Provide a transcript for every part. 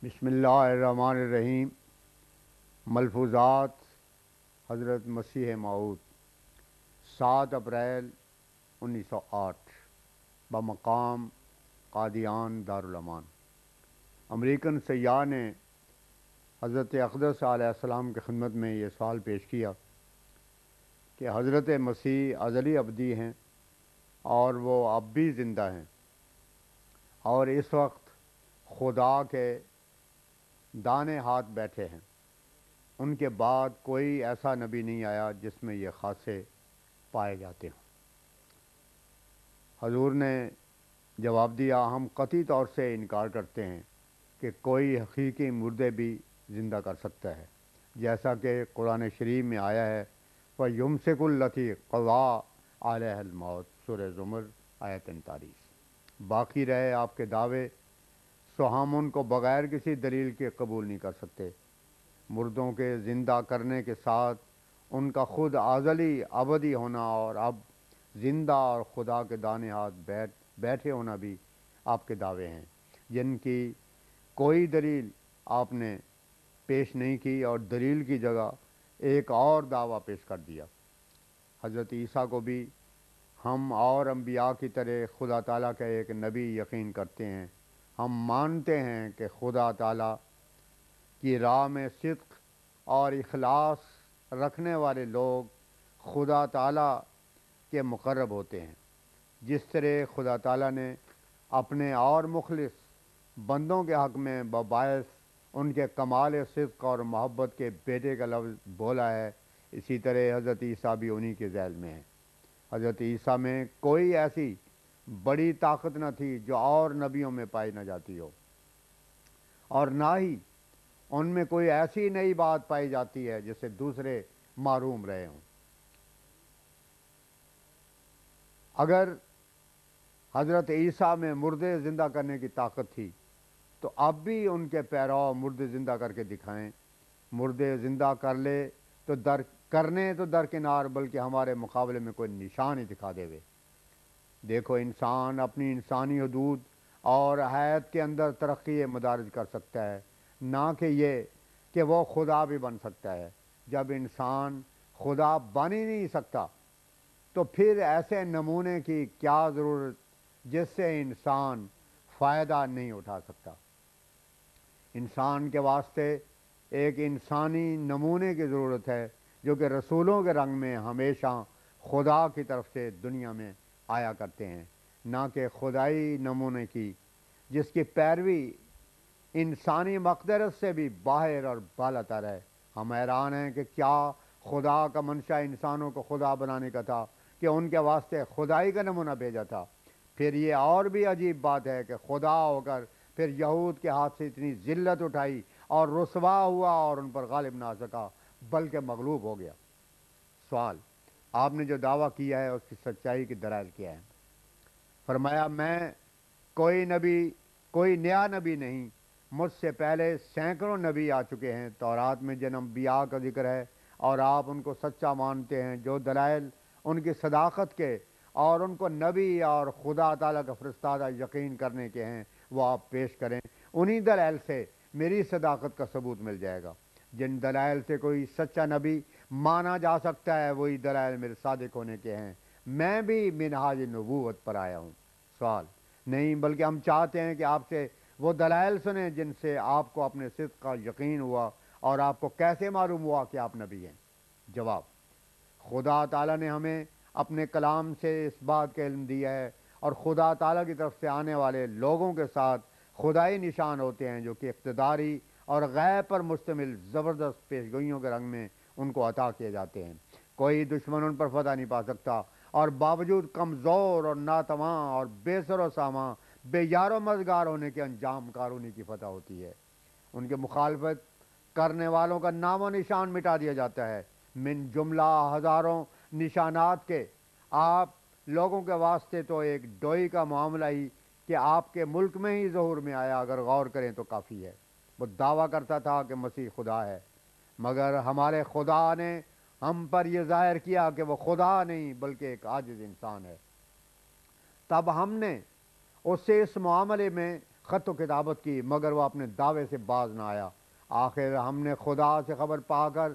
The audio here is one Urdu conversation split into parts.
بسم اللہ الرحمن الرحیم۔ ملفوظات حضرت مسیح موعود 7 اپریل 1908 بمقام قادیان دارالامان۔ امریکن سیاح نے حضرت اقدس علیہ السلام کی خدمت میں یہ سوال پیش کیا کہ حضرت مسیح ازلی ابدی ہیں اور وہ اب بھی زندہ ہیں اور اس وقت خدا کے دانے ہاتھ بیٹھے ہیں۔ ان کے بعد کوئی ایسا نبی نہیں آیا جس میں یہ خاصے پائے جاتے ہوں۔ حضور نے جواب دیا، ہم قطعی طور سے انکار کرتے ہیں کہ کوئی حقیقی مردے بھی زندہ کر سکتا ہے، جیسا کہ قرآن شریف میں آیا ہے فَيُمْسِكُ الَّتِي قَضَىٰ عَلَيْهَا الْمَوْتَ، سورہ زمر آیت 43۔ باقی رہے آپ کے دعوے، سو ہم ان کو بغیر کسی دلیل کے قبول نہیں کر سکتے۔ مردوں کے زندہ کرنے کے ساتھ ان کا خود ازلی ابدی ہونا اور اب زندہ اور خدا کے دانے ہاتھ بیٹھے ہونا بھی آپ کے دعوے ہیں، جن کی کوئی دلیل آپ نے پیش نہیں کی اور دلیل کی جگہ ایک اور دعویٰ پیش کر دیا۔ حضرت عیسیٰ کو بھی ہم اور انبیاء کی طرح خدا تعالیٰ کا ایک نبی یقین کرتے ہیں۔ ہم مانتے ہیں کہ خدا تعالیٰ کی راہ میں صدق اور اخلاص رکھنے والے لوگ خدا تعالیٰ کے مقرب ہوتے ہیں، جس طرح خدا تعالیٰ نے اپنے اور مخلص بندوں کے حق میں بباعث ان کے کمال صدق اور محبت کے بیٹے کا لفظ بولا ہے، اسی طرح حضرت عیسیٰ بھی انہی کے ذیل میں ہیں۔ حضرت عیسیٰ میں کوئی ایسی بڑی طاقت نہ تھی جو اور نبیوں میں پائی نہ جاتی ہو، اور نہ ہی ان میں کوئی ایسی نئی بات پائی جاتی ہے جس سے دوسرے محروم رہے ہوں۔ اگر حضرت عیسیٰ میں مردے زندہ کرنے کی طاقت تھی تو اب بھی ان کے پیرو مردے زندہ کر کے دکھائیں۔ مردے زندہ کرنے تو درکنار، بلکہ ہمارے مقابلے میں کوئی نشان ہی دکھا دے وے۔ دیکھو، انسان اپنی انسانی حدود اور حیات کے اندر ترقی مدارج کر سکتا ہے، نہ کہ یہ کہ وہ خدا بھی بن سکتا ہے۔ جب انسان خدا بن ہی نہیں سکتا تو پھر ایسے نمونے کی کیا ضرورت جس سے انسان فائدہ نہیں اٹھا سکتا۔ انسان کے واسطے ایک انسانی نمونے کی ضرورت ہے جو کہ رسولوں کے رنگ میں ہمیشہ خدا کی طرف سے دنیا میں آیا کرتے ہیں، نہ کہ خدائی نمونے کی جس کی پیروی انسانی مقدرت سے بھی باہر اور بالاتر ہے۔ ہم حیران ہیں کہ کیا خدا کا منشا انسانوں کو خدا بنانے کا تھا کہ ان کے واسطے خدائی کا نمونہ بھیجا تھا۔ پھر یہ اور بھی عجیب بات ہے کہ خدا ہو کر پھر یہود کے ہاتھ سے اتنی ذلت اٹھائی اور رسوا ہوا اور ان پر غالب نہ آ سکا بلکہ مغلوب ہو گیا۔ سوال، آپ نے جو دعویٰ کیا ہے اس کی سچائی کی دلائل کیا ہے؟ فرمایا، میں کوئی نیا نبی نہیں، مجھ سے پہلے سینکڑوں نبی آ چکے ہیں۔ تورات میں جن انبیاء کا ذکر ہے اور آپ ان کو سچا مانتے ہیں، جو دلائل ان کی صداقت کے اور ان کو نبی اور خدا تعالیٰ کا فرستادہ یقین کرنے کے ہیں وہ آپ پیش کریں۔ انہی دلائل سے میری صداقت کا ثبوت مل جائے گا۔ جن دلائل سے کوئی سچا نبی مانا جا سکتا ہے وہی دلائل میرے صادق ہونے کے ہیں۔ میں بھی منہاج نبوت پر آیا ہوں۔ سوال، نہیں، بلکہ ہم چاہتے ہیں کہ آپ سے وہ دلائل سنیں جن سے آپ کو اپنے صدق کا یقین ہوا اور آپ کو کیسے معلوم ہوا کہ آپ نبی ہیں؟ جواب، خدا تعالیٰ نے ہمیں اپنے کلام سے اس بات کا علم دیا ہے، اور خدا تعالیٰ کی طرف سے آنے والے لوگوں کے ساتھ خدائی نشان ہوتے ہیں جو کہ اقتداری اور غیب پر مشتمل زبردست پیشگوئیوں کے رنگ میں ان کو عطا کیے جاتے ہیں۔ کوئی دشمن ان پر فتح نہیں پا سکتا، اور باوجود کمزور اور ناتواں اور بے سر و سامان، بے یار و مددگار ہونے کے انجام کارونی کی فتح ہوتی ہے۔ ان کے مخالفت کرنے والوں کا نام و نشان مٹا دیا جاتا ہے۔ من جملہ ہزاروں نشانات کے آپ لوگوں کے واسطے تو ایک ڈوئی کا معاملہ ہی کہ آپ کے ملک میں ہی ظہور میں آیا اگر غور کریں تو کافی ہے۔ وہ دعویٰ کرتا تھا کہ مسیح خدا ہے، مگر ہمارے خدا نے ہم پر یہ ظاہر کیا کہ وہ خدا نہیں بلکہ ایک عاجز انسان ہے۔ تب ہم نے اس سے اس معاملے میں خط و کتابت کی، مگر وہ اپنے دعوے سے باز نہ آیا۔ آخر ہم نے خدا سے خبر پا کر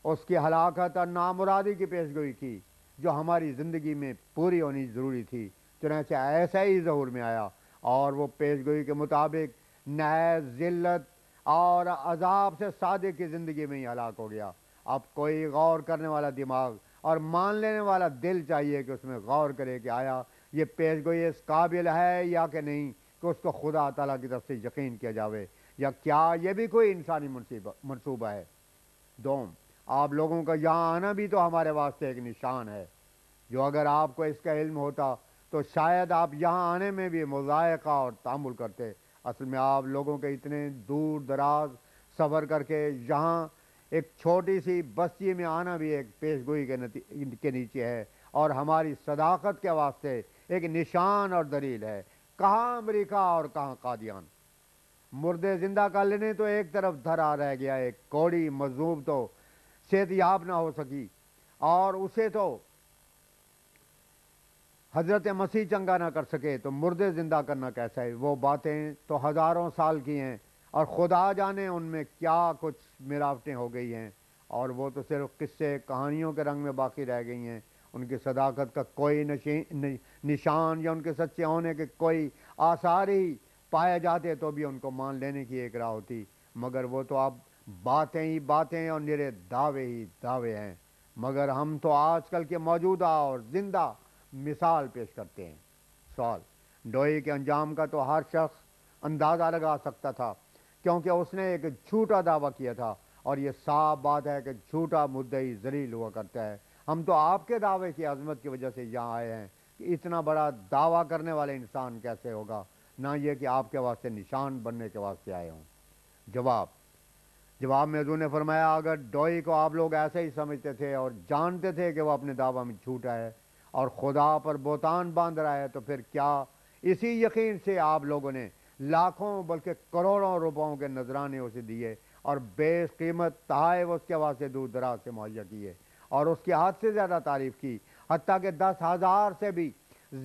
اس کی ہلاکت اور نامرادی کی پیشگوئی کی جو ہماری زندگی میں پوری ہونی ضروری تھی، چنانچہ ایسا ہی ظہور میں آیا، اور وہ پیشگوئی کے مطابق نہایت ذلت اور عذاب سے صادق کی زندگی میں ہی ہلاک ہو گیا۔ اب کوئی غور کرنے والا دماغ اور مان لینے والا دل چاہیے کہ اس میں غور کرے کہ آیا یہ پیشگوئی اس قابل ہے یا کہ نہیں کہ اس کو خدا تعالیٰ کی طرف سے یقین کیا جاوے، یا کیا یہ بھی کوئی انسانی منصوبہ ہے۔ دوم، آپ لوگوں کا یہاں آنا بھی تو ہمارے واسطے ایک نشان ہے، جو اگر آپ کو اس کا علم ہوتا تو شاید آپ یہاں آنے میں بھی مضائقہ اور تحمل کرتے۔ اصل میں آپ لوگوں کے اتنے دور دراز سفر کر کے یہاں ایک چھوٹی سی بستی میں آنا بھی ایک پیشگوئی کے نیچے ہے، اور ہماری صداقت کے واسطے ایک نشان اور دلیل ہے۔ کہاں امریکہ اور کہاں قادیان؟ مردے زندہ کر لینے تو ایک طرف دھرا رہ گیا، ایک کوڑی مظلوم تو صحت یاب نہ ہو سکی، اور اسے تو حضرت مسیح چنگا نہ کر سکے، تو مردے زندہ کرنا کیسا ہے؟ وہ باتیں تو ہزاروں سال کی ہیں، اور خدا جانے ان میں کیا کچھ ملاوٹیں ہو گئی ہیں، اور وہ تو صرف قصے کہانیوں کے رنگ میں باقی رہ گئی ہیں۔ ان کی صداقت کا کوئی نشان یا ان کے سچے ہونے کے کوئی آثار ہی پائے جاتے تو بھی ان کو مان لینے کی ایک راہ ہوتی، مگر وہ تو اب باتیں ہی باتیں اور نرے دعوے ہی دعوے ہیں۔ مگر ہم تو آج کل کے موجودہ اور زندہ مثال پیش کرتے ہیں۔ سوال: ڈوئی کے انجام کا تو ہر شخص اندازہ لگا سکتا تھا، کیونکہ اس نے ایک جھوٹا دعویٰ کیا تھا، اور یہ صاف بات ہے کہ جھوٹا مدعی ذلیل ہوا کرتا ہے۔ ہم تو آپ کے دعوے کی عظمت کی وجہ سے یہاں آئے ہیں کہ اتنا بڑا دعویٰ کرنے والے انسان کیسے ہوگا، نہ یہ کہ آپ کے واسطے نشان بننے کے واسطے آئے ہوں۔ جواب میں حضور نے فرمایا، اگر ڈوئی کو آپ لوگ ایسے ہی سمجھتے تھے اور جانتے تھے کہ وہ اپنے دعویٰ میں جھوٹا ہے اور خدا پر بہتان باندھ رہا ہے، تو پھر کیا اسی یقین سے آپ لوگوں نے لاکھوں بلکہ کروڑوں روپوں کے نذرانے اسے دیے اور بیش قیمت تحائف اس کے واسطے دور دراز سے مہیا کیے، اور اس کی حد سے زیادہ تعریف کی، حتیٰ کہ 10,000 سے بھی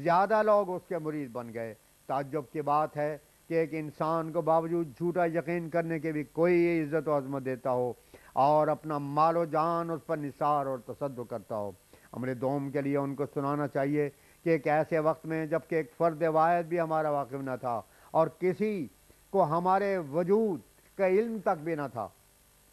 زیادہ لوگ اس کے مرید بن گئے۔ تعجب کی بات ہے کہ ایک انسان کو باوجود جھوٹا یقین کرنے کے بھی کوئی عزت و عظمت دیتا ہو اور اپنا مال و جان اس پر نثار اور تصدق کرتا ہو۔ امر دوم کے لیے ان کو سنانا چاہیے کہ ایک ایسے وقت میں جب کہ ایک فرد واحد بھی ہمارا واقف نہ تھا اور کسی کو ہمارے وجود کا علم تک بھی نہ تھا،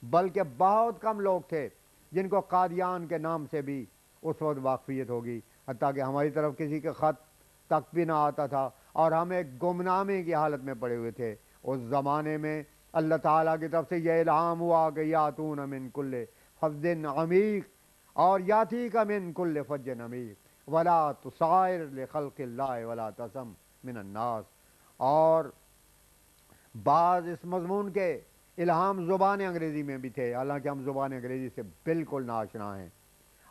بلکہ بہت کم لوگ تھے جن کو قادیان کے نام سے بھی اس وقت واقفیت ہوگی، حتیٰ کہ ہماری طرف کسی کا خط تک بھی نہ آتا تھا، اور ہم ایک گمنامی کی حالت میں پڑے ہوئے تھے۔ اس زمانے میں اللہ تعالیٰ کی طرف سے یہ الہام ہوا کہ یاتون من کل فج عمیق، اور یاتی کا من کل فج عمیق ولا تصائر لخلق اللہ ولا تسم من الناس۔ اور بعض اس مضمون کے الہام زبان انگریزی میں بھی تھے، حالانکہ ہم زبان انگریزی سے بالکل ناآشنا ہیں،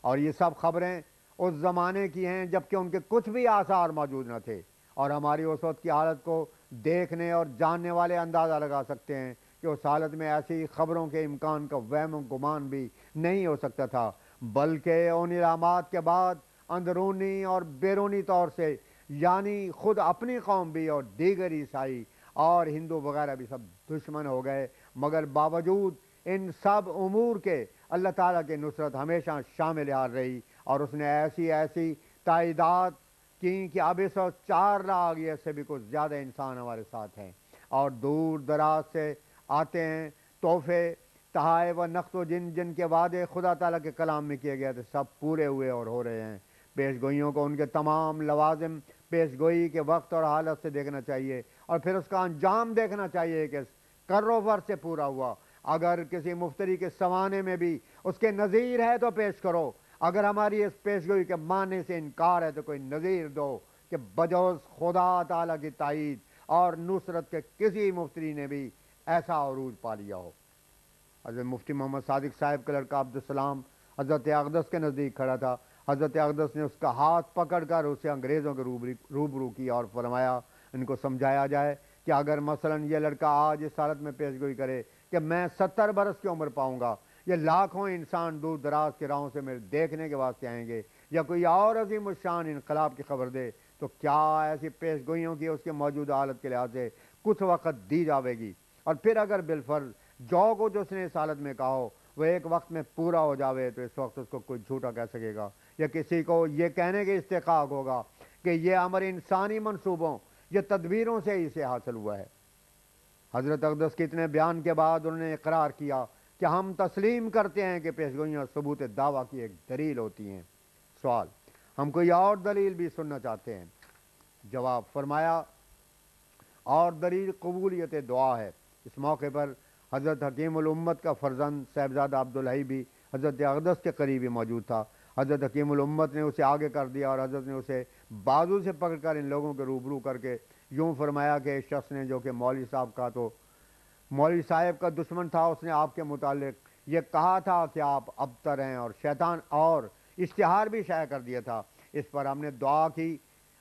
اور یہ سب خبریں اس زمانے کی ہیں جبکہ ان کے کچھ بھی آثار موجود نہ تھے، اور ہماری اس وقت کی حالت کو دیکھنے اور جاننے والے اندازہ لگا سکتے ہیں کہ اس حالت میں ایسی خبروں کے امکان کا وہم و گمان بھی نہیں ہو سکتا تھا، بلکہ ان علامات کے بعد اندرونی اور بیرونی طور سے، یعنی خود اپنی قوم بھی اور دیگر عیسائی اور ہندو وغیرہ بھی سب دشمن ہو گئے، مگر باوجود ان سب امور کے اللہ تعالیٰ کی نصرت ہمیشہ شامل حال رہی، اور اس نے ایسی ایسی تائیدات کی کہ اب اس وقت 4 لاکھ یا سے بھی کچھ زیادہ انسان ہمارے ساتھ ہیں، اور دور دراز سے آتے ہیں تحفے، تحائف و نقد و جن کے وعدے خدا تعالیٰ کے کلام میں کیے گئے تھے سب پورے ہوئے اور ہو رہے ہیں۔ پیش گوئیوں کو ان کے تمام لوازم پیش گوئی کے وقت اور حالت سے دیکھنا چاہیے، اور پھر اس کا انجام دیکھنا چاہیے کہ کروور سے پورا ہوا۔ اگر کسی مفتری کے سوانے میں بھی اس کے نظیر ہے تو پیش کرو، اگر ہماری اس پیشگوئی کے معنی سے انکار ہے تو کوئی نظیر دو کہ بجوز خدا تعالیٰ کی تائید اور نصرت کے کسی مفتری نے بھی ایسا عروج پا لیا ہو۔ حضرت مفتی محمد صادق صاحب کا لڑکا عبدالسلام حضرت اقدس کے نزدیک کھڑا تھا۔ حضرت اقدس نے اس کا ہاتھ پکڑ کر اسے انگریزوں کے روبرو کیا اور فرمایا، ان کو سمجھایا جائے کہ اگر مثلا یہ لڑکا آج اس حالت میں پیش گوئی کرے کہ میں 70 برس کی عمر پاؤں گا، یہ لاکھوں انسان دور دراز کے راہوں سے میرے دیکھنے کے واسطے آئیں گے، یا کوئی اور عظیم الشان انقلاب کی خبر دے، تو کیا ایسی پیش گوئیوں کی اس کے موجودہ حالت کے لحاظ سے کچھ وقت دی جاوے گی، اور پھر اگر بالفرض جو کو جو اس نے اس حالت میں کہا ہو وہ ایک وقت میں پورا ہو جاوے تو اس وقت اس کو کوئی جھوٹا کہہ سکے گا، یا کسی کو یہ کہنے کے استحقاق ہوگا کہ یہ امر انسانی منصوبوں، یہ تدبیروں سے ہی سے حاصل ہوا ہے۔ حضرت اقدس کے اتنے بیان کے بعد انہوں نے اقرار کیا کہ ہم تسلیم کرتے ہیں کہ پیشگوئیاں ثبوت دعویٰ کی ایک دلیل ہوتی ہیں۔ سوال: ہم کوئی اور دلیل بھی سننا چاہتے ہیں؟ جواب: فرمایا اور دلیل قبولیت دعا ہے۔ اس موقع پر حضرت حکیم الامت کا فرزند صاحبزادہ عبدالحی بھی حضرت اقدس کے قریب ہی موجود تھا۔ حضرت حکیم الامت نے اسے آگے کر دیا اور حضرت نے اسے بازو سے پکڑ کر ان لوگوں کے روبرو کر کے یوں فرمایا کہ اس شخص نے، جو کہ مولوی صاحب کا دشمن تھا، اس نے آپ کے متعلق یہ کہا تھا کہ آپ ابتر ہیں اور شیطان، اور اشتہار بھی شائع کر دیا تھا۔ اس پر ہم نے دعا کی،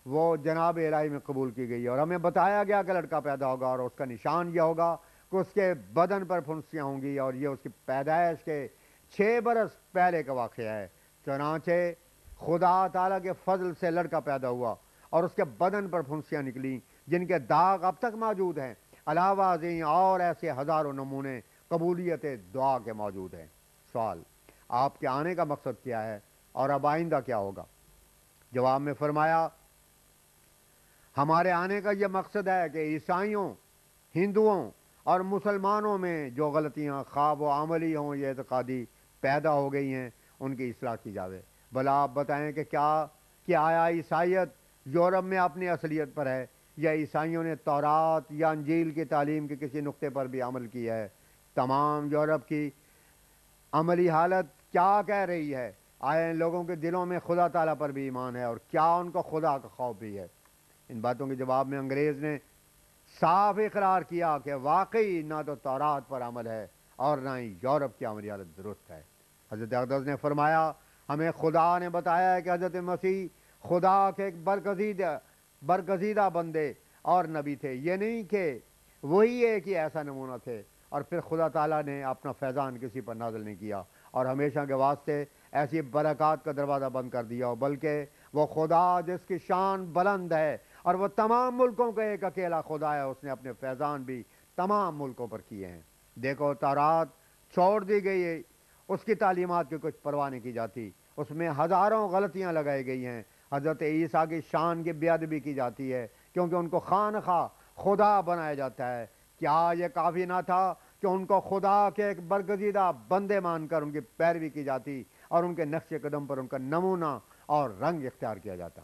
وہ جناب الہی میں قبول کی گئی، اور ہمیں بتایا گیا کہ لڑکا پیدا ہوگا اور اس کا نشان یہ ہوگا کہ اس کے بدن پر پھنسیاں ہوں گی، اور یہ اس کی پیدائش کے 6 برس پہلے کا واقعہ ہے۔ چنانچہ خدا تعالیٰ کے فضل سے لڑکا پیدا ہوا اور اس کے بدن پر پھنسیاں نکلیں جن کے داغ اب تک موجود ہیں۔ علاوہ ازیں اور ایسے ہزاروں نمونے قبولیت دعا کے موجود ہیں۔ سوال: آپ کے آنے کا مقصد کیا ہے اور اب آئندہ کیا ہوگا؟ جواب میں فرمایا ہمارے آنے کا یہ مقصد ہے کہ عیسائیوں، ہندوؤں اور مسلمانوں میں جو غلطیاں خواہ و عملی ہوں یا اعتقادی پیدا ہو گئی ہیں ان کی اصلاح کی جاوے۔ بھلا آپ بتائیں کہ آیا عیسائیت یورپ میں اپنی اصلیت پر ہے، یا عیسائیوں نے تورات یا انجیل کی تعلیم کے کسی نقطے پر بھی عمل کیا ہے؟ تمام یورپ کی عملی حالت کیا کہہ رہی ہے؟ آیا ان لوگوں کے دلوں میں خدا تعالیٰ پر بھی ایمان ہے، اور کیا ان کو خدا کا خوف بھی ہے؟ ان باتوں کے جواب میں انگریز نے صاف اقرار کیا کہ واقعی نہ تو تورات پر عمل ہے اور نہ ہی یورپ کی عملی حالت درست ہے۔ حضرت اقدس نے فرمایا ہمیں خدا نے بتایا ہے کہ حضرت مسیح خدا کے ایک برگزیدہ بندے اور نبی تھے، یہ نہیں کہ وہی ایک ہی ایسا نمونہ تھے، اور پھر خدا تعالیٰ نے اپنا فیضان کسی پر نازل نہیں کیا اور ہمیشہ کے واسطے ایسی برکات کا دروازہ بند کر دیا ہو، بلکہ وہ خدا جس کی شان بلند ہے اور وہ تمام ملکوں کا ایک اکیلا خدا ہے، اس نے اپنے فیضان بھی تمام ملکوں پر کیے ہیں۔ دیکھو تورات چھوڑ دی گئی ہے، اس کی تعلیمات کی کچھ پرواہ نہیں کی جاتی، اس میں ہزاروں غلطیاں لگائی گئی ہیں۔ حضرت عیسیٰ کی شان کی بے ادبی کی جاتی ہے کیونکہ ان کو خواہ خواہ خدا بنایا جاتا ہے۔ کیا یہ کافی نہ تھا کہ ان کو خدا کے ایک برگزیدہ بندے مان کر ان کی پیروی کی جاتی اور ان کے نقش قدم پر ان کا نمونہ اور رنگ اختیار کیا جاتا؟